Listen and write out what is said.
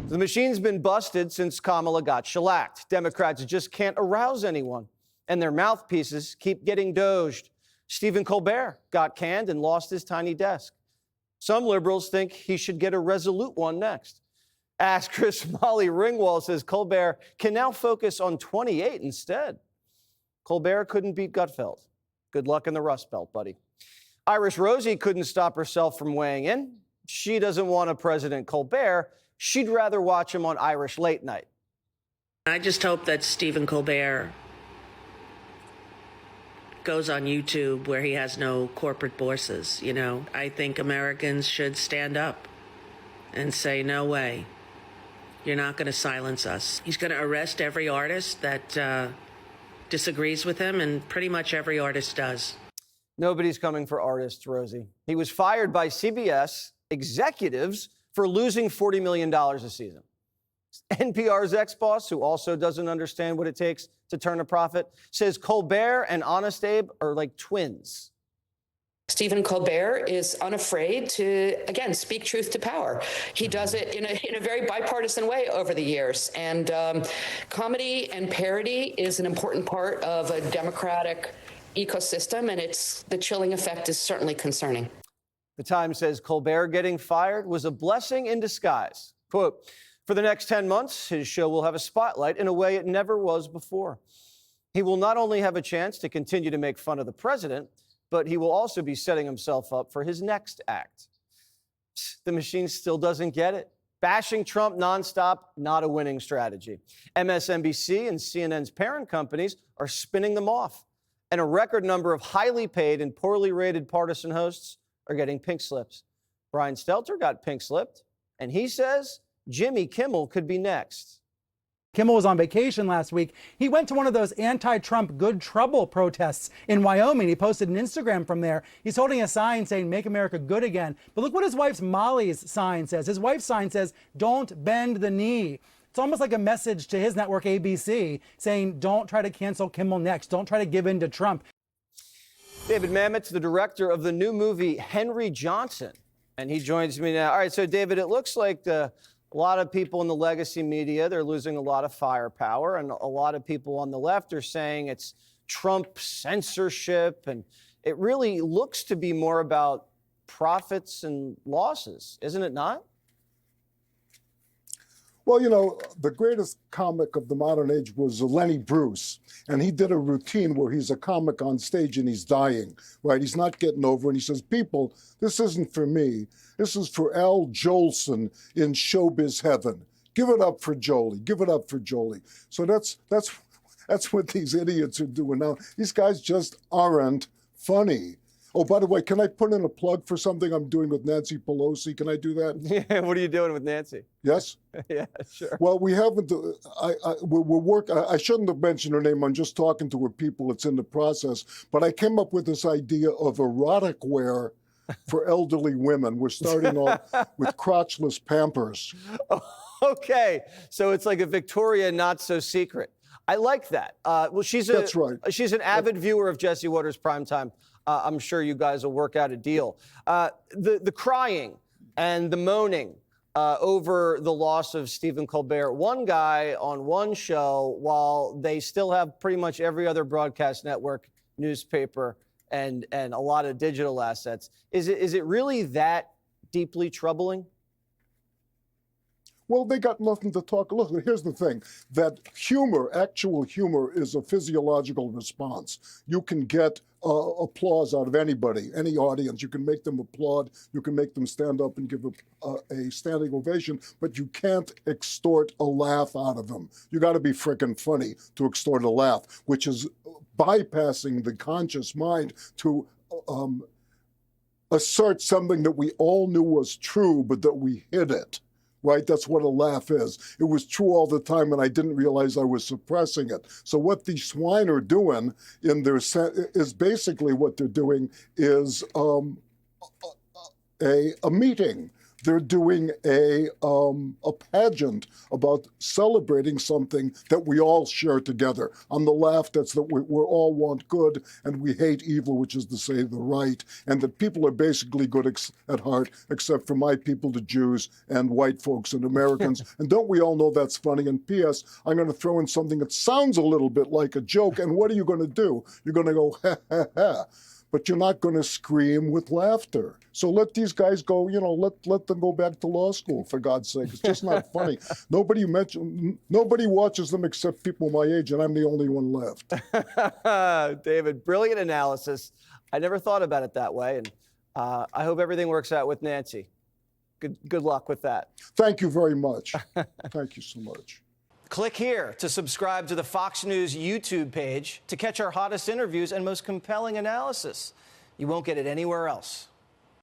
The machine's been busted since Kamala got shellacked. Democrats just can't arouse anyone, and their mouthpieces keep getting doged. Stephen Colbert got canned and lost his tiny desk. Some liberals think he should get a resolute one next. Actress Molly Ringwald says Colbert can now focus on 28 instead. Colbert couldn't beat Gutfeld. Good luck in the Rust Belt, buddy. Irish Rosie couldn't stop herself from weighing in. She doesn't want a President Colbert. She'd rather watch him on Irish Late Night. I just hope that Stephen Colbert goes on YouTube where he has no corporate bosses, you know. I think Americans should stand up and say, no way. You're not going to silence us. He's going to arrest every artist that disagrees with him, and pretty much every artist does. Nobody's coming for artists, Rosie. He was fired by CBS executives for losing $40 million a season. NPR's ex-boss, who also doesn't understand what it takes to turn a profit, says Colbert and Honest Abe are like twins. Stephen Colbert is unafraid to, again, speak truth to power. He does it in a very bipartisan way over the years. And comedy and parody is an important part of a democratic ecosystem, and the chilling effect is certainly concerning. The Times says Colbert getting fired was a blessing in disguise. Quote, for the next 10 months, his show will have a spotlight in a way it never was before. He will not only have a chance to continue to make fun of the president, but he will also be setting himself up for his next act. The machine still doesn't get it. Bashing Trump nonstop, not a winning strategy. MSNBC and CNN's parent companies are spinning them off. And a record number of highly paid and poorly rated partisan hosts are getting pink slips. Brian Stelter got pink slipped, and he says Jimmy Kimmel could be next. Kimmel was on vacation last week. He went to one of those anti-Trump good trouble protests in Wyoming. He posted an Instagram from there. He's holding a sign saying, make America good again. But look what his wife's Molly's sign says. His wife's sign says, don't bend the knee. It's almost like a message to his network, ABC, saying, don't try to cancel Kimmel next. Don't try to give in to Trump. David Mamet's the director of the new movie Henry Johnson, and he joins me now. All right, so David, it looks like a lot of people in the legacy media, they're losing a lot of firepower, and a lot of people on the left are saying it's Trump censorship, and it really looks to be more about profits and losses, isn't it not? Well, you know, the greatest comic of the modern age was Lenny Bruce, and he did a routine where he's a comic on stage and he's dying, right? He's not getting over, and he says, people, this isn't for me. This is for Al Jolson in showbiz heaven. Give it up for Jolie. Give it up for Jolie. So that's what these idiots are doing now. These guys just aren't funny. Oh, by the way, can I put in a plug for something I'm doing with Nancy Pelosi? Can I do that? Yeah, what are you doing with Nancy? Yes? Yeah, sure. Well, we haven't, I shouldn't have mentioned her name. I'm just talking to her people. It's in the process. But I came up with this idea of erotic wear for elderly women. We're starting off with crotchless Pampers. Okay, so it's like a Victoria not so secret. I like that. Well, That's right. She's an avid viewer of Jesse Watters Primetime. I'm sure you guys will work out a deal. The crying and the moaning over the loss of Stephen Colbert, one guy on one show, while they still have pretty much every other broadcast network, newspaper, and a lot of digital assets. Is it really that deeply troubling? Well, they got nothing to talk. Look, here's the thing, that humor, actual humor, is a physiological response. You can get applause out of anybody, any audience. You can make them applaud. You can make them stand up and give a standing ovation, but you can't extort a laugh out of them. You got to be frickin' funny to extort a laugh, which is bypassing the conscious mind to assert something that we all knew was true, but that we hid it. Right? That's what a laugh is. It was true all the time, and I didn't realize I was suppressing it. So what these swine are doing in their is basically what they're doing is a meeting. they're doing a pageant about celebrating something that we all share together. On the left, that's that we all want good and we hate evil, which is to say the right, and that people are basically good at heart, except for my people, the Jews, and white folks and Americans. And don't we all know that's funny? And P.S., I'm going to throw in something that sounds a little bit like a joke. And what are you going to do? You're going to go, ha, ha, ha. But you're not going to scream with laughter. So let these guys go, let them go back to law school, for God's sake. It's just not funny. Nobody watches them except people my age, and I'm the only one left. David, brilliant analysis. I never thought about it that way, and I hope everything works out with Nancy. Good luck with that. Thank you very much. Thank you so much. Click here to subscribe to the Fox News YouTube page to catch our hottest interviews and most compelling analysis. You won't get it anywhere else.